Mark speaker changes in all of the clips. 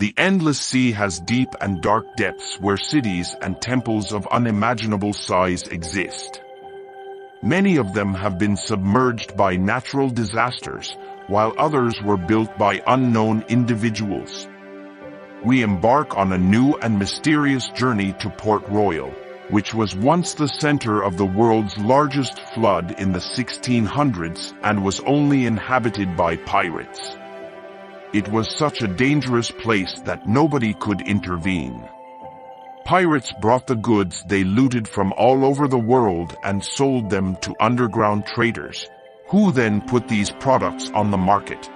Speaker 1: The endless sea has deep and dark depths where cities and temples of unimaginable size exist. Many of them have been submerged by natural disasters, while others were built by unknown individuals. We embark on a new and mysterious journey to Port Royal, which was once the center of the world's largest flood in the 1600s and was only inhabited by pirates. It was such a dangerous place that nobody could intervene. Pirates brought the goods they looted from all over the world and sold them to underground traders, who then put these products on the market.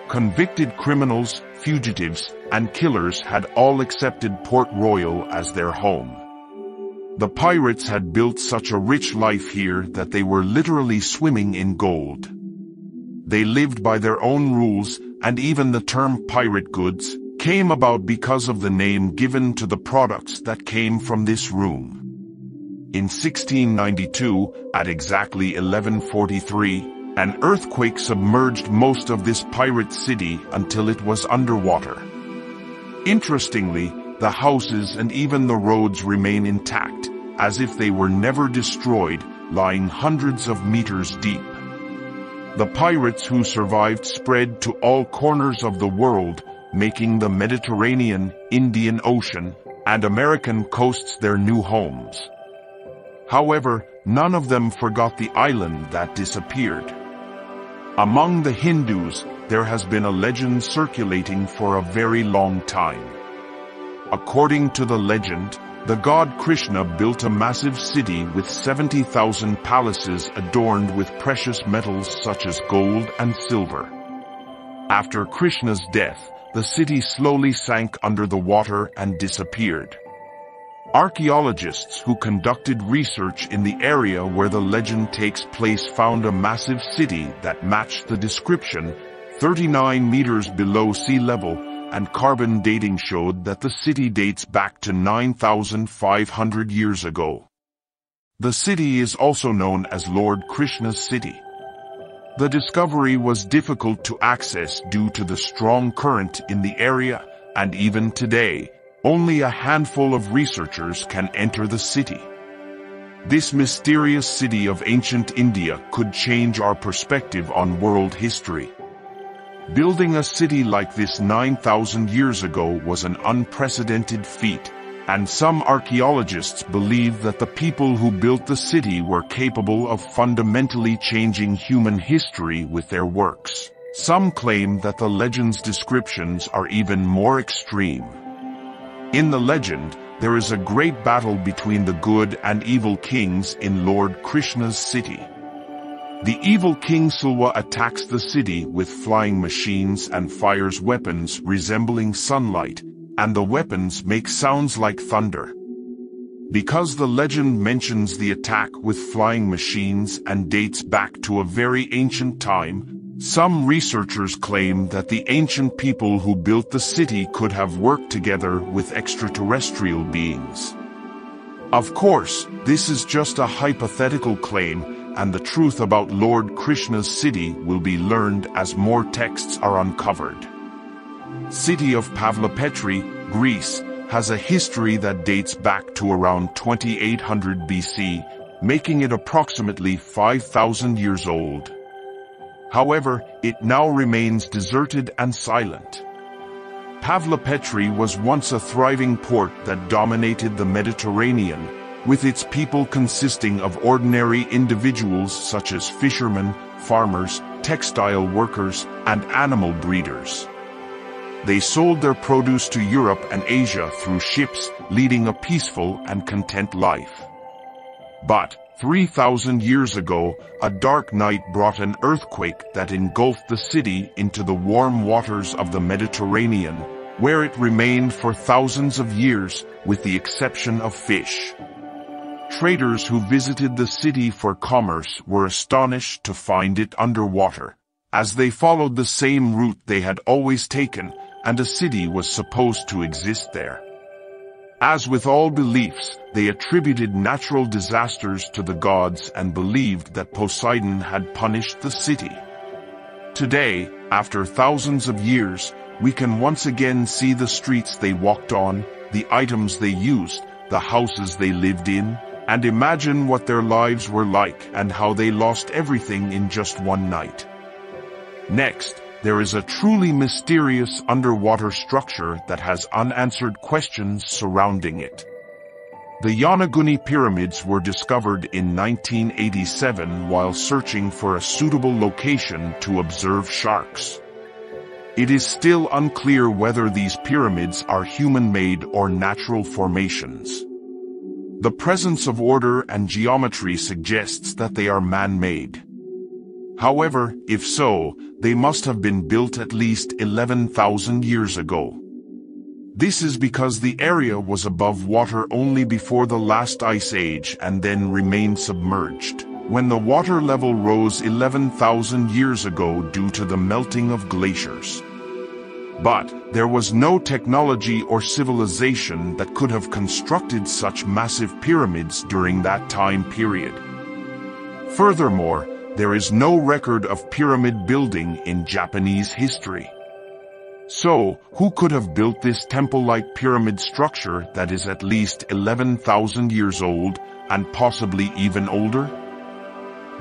Speaker 1: Convicted criminals, fugitives, and killers had all accepted Port Royal as their home. The pirates had built such a rich life here that they were literally swimming in gold. They lived by their own rules, and even the term pirate goods came about because of the name given to the products that came from this room. In 1692, at exactly 11:43, an earthquake submerged most of this pirate city until it was underwater. Interestingly, the houses and even the roads remain intact, as if they were never destroyed, lying hundreds of meters deep. The pirates who survived spread to all corners of the world, making the Mediterranean, Indian Ocean, and American coasts their new homes. However, none of them forgot the island that disappeared. Among the Hindus, there has been a legend circulating for a very long time. According to the legend, the god Krishna built a massive city with 70,000 palaces adorned with precious metals such as gold and silver. After Krishna's death, the city slowly sank under the water and disappeared. Archaeologists who conducted research in the area where the legend takes place found a massive city that matched the description, 39 meters below sea level, and carbon dating showed that the city dates back to 9,500 years ago. The city is also known as Lord Krishna's city. The discovery was difficult to access due to the strong current in the area, and even today, only a handful of researchers can enter the city. This mysterious city of ancient India could change our perspective on world history. Building a city like this 9,000 years ago was an unprecedented feat, and some archaeologists believe that the people who built the city were capable of fundamentally changing human history with their works. Some claim that the legend's descriptions are even more extreme. In the legend, there is a great battle between the good and evil kings in Lord Krishna's city. The evil King Silwa attacks the city with flying machines and fires weapons resembling sunlight, and the weapons make sounds like thunder. Because the legend mentions the attack with flying machines and dates back to a very ancient time, some researchers claim that the ancient people who built the city could have worked together with extraterrestrial beings. Of course, this is just a hypothetical claim, and the truth about Lord Krishna's city will be learned as more texts are uncovered. City of Pavlopetri, Greece, has a history that dates back to around 2800 BC, making it approximately 5,000 years old. However, it now remains deserted and silent. Pavlopetri was once a thriving port that dominated the Mediterranean, with its people consisting of ordinary individuals such as fishermen, farmers, textile workers, and animal breeders. They sold their produce to Europe and Asia through ships, leading a peaceful and content life. But 3,000 years ago, a dark night brought an earthquake that engulfed the city into the warm waters of the Mediterranean, where it remained for thousands of years, with the exception of fish. Traders who visited the city for commerce were astonished to find it underwater, as they followed the same route they had always taken, and a city was supposed to exist there. As with all beliefs, they attributed natural disasters to the gods and believed that Poseidon had punished the city. Today, after thousands of years, we can once again see the streets they walked on, the items they used, the houses they lived in, and imagine what their lives were like and how they lost everything in just one night. Next, there is a truly mysterious underwater structure that has unanswered questions surrounding it. The Yonaguni pyramids were discovered in 1987 while searching for a suitable location to observe sharks. It is still unclear whether these pyramids are human-made or natural formations. The presence of order and geometry suggests that they are man-made. However, if so, they must have been built at least 11,000 years ago. This is because the area was above water only before the last ice age and then remained submerged, when the water level rose 11,000 years ago due to the melting of glaciers. But there was no technology or civilization that could have constructed such massive pyramids during that time period. Furthermore, there is no record of pyramid building in Japanese history. So, who could have built this temple-like pyramid structure that is at least 11,000 years old, and possibly even older?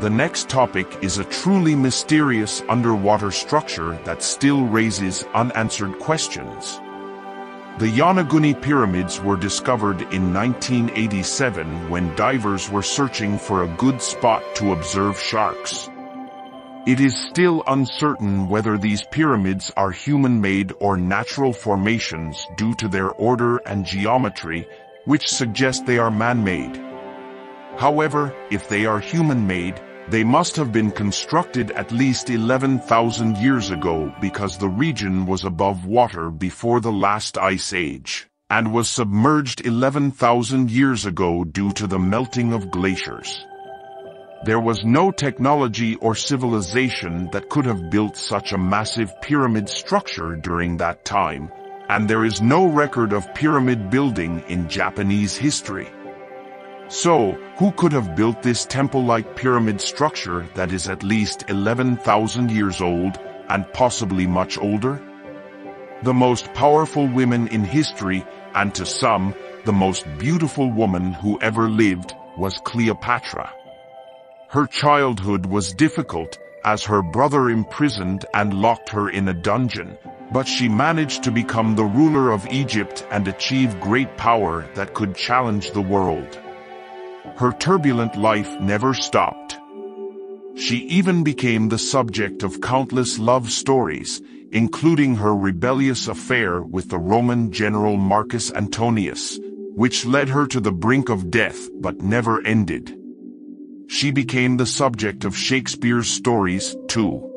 Speaker 1: The next topic is a truly mysterious underwater structure that still raises unanswered questions. The Yonaguni pyramids were discovered in 1987 when divers were searching for a good spot to observe sharks. It is still uncertain whether these pyramids are human-made or natural formations due to their order and geometry, which suggest they are man-made. However, if they are human-made, they must have been constructed at least 11,000 years ago because the region was above water before the last ice age, and was submerged 11,000 years ago due to the melting of glaciers. There was no technology or civilization that could have built such a massive pyramid structure during that time, and there is no record of pyramid building in Japanese history. So, who could have built this temple-like pyramid structure that is at least 11,000 years old, and possibly much older? The most powerful women in history, and to some, the most beautiful woman who ever lived, was Cleopatra. Her childhood was difficult, as her brother imprisoned and locked her in a dungeon, but she managed to become the ruler of Egypt and achieve great power that could challenge the world. Her turbulent life never stopped. She even became the subject of countless love stories, including her rebellious affair with the Roman general Marcus Antonius, which led her to the brink of death but never ended. She became the subject of Shakespeare's stories, too.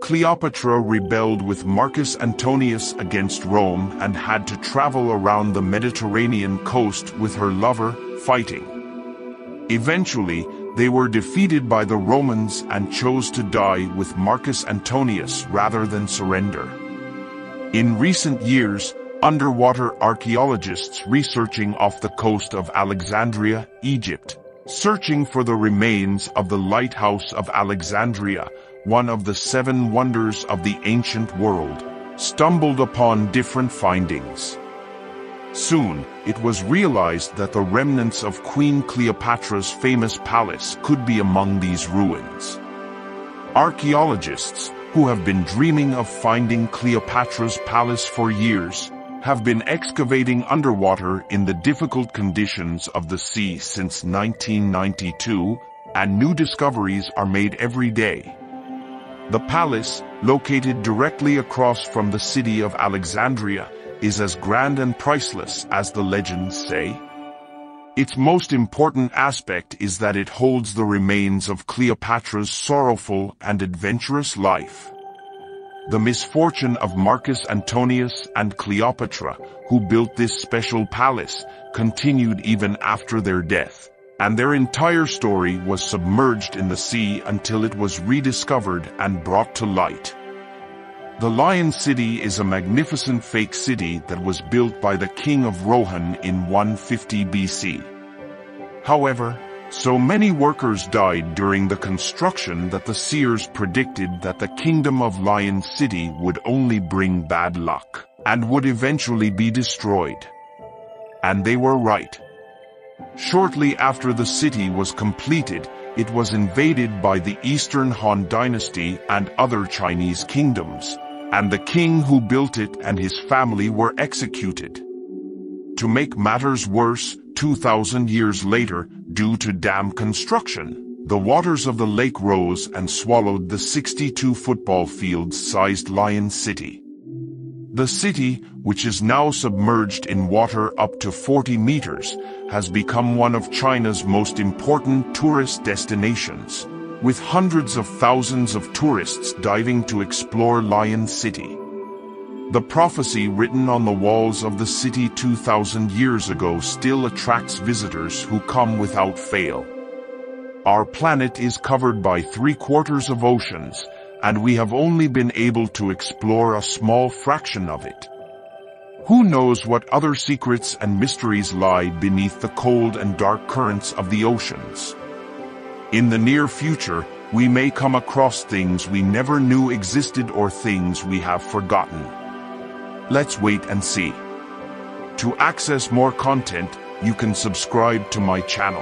Speaker 1: Cleopatra rebelled with Marcus Antonius against Rome and had to travel around the Mediterranean coast with her lover, fighting. Eventually, they were defeated by the Romans and chose to die with Marcus Antonius rather than surrender. In recent years, underwater archaeologists researching off the coast of Alexandria, Egypt, searching for the remains of the Lighthouse of Alexandria, one of the 7 wonders of the ancient world, stumbled upon different findings. Soon, it was realized that the remnants of Queen Cleopatra's famous palace could be among these ruins. Archaeologists, who have been dreaming of finding Cleopatra's palace for years, have been excavating underwater in the difficult conditions of the sea since 1992, and new discoveries are made every day. The palace, located directly across from the city of Alexandria, is as grand and priceless as the legends say. Its most important aspect is that it holds the remains of Cleopatra's sorrowful and adventurous life. The misfortune of Marcus Antonius and Cleopatra, who built this special palace, continued even after their death, and their entire story was submerged in the sea until it was rediscovered and brought to light. The Lion City is a magnificent fake city that was built by the king of Rohan in 150 BC. However, So many workers died during the construction that the seers predicted that the kingdom of Lion City would only bring bad luck and would eventually be destroyed. And they were right. Shortly after the city was completed, it was invaded by the Eastern Han Dynasty and other Chinese kingdoms, and the king who built it and his family were executed. To make matters worse, 2,000 years later, due to dam construction, the waters of the lake rose and swallowed the 62 football fields-sized Lion City. The city, which is now submerged in water up to 40 meters, has become one of China's most important tourist destinations, with hundreds of thousands of tourists diving to explore Lion City. The prophecy written on the walls of the city 2,000 years ago still attracts visitors who come without fail. Our planet is covered by 3/4 of oceans, and we have only been able to explore a small fraction of it. Who knows what other secrets and mysteries lie beneath the cold and dark currents of the oceans? In the near future, we may come across things we never knew existed or things we have forgotten. Let's wait and see. To access more content, you can subscribe to my channel.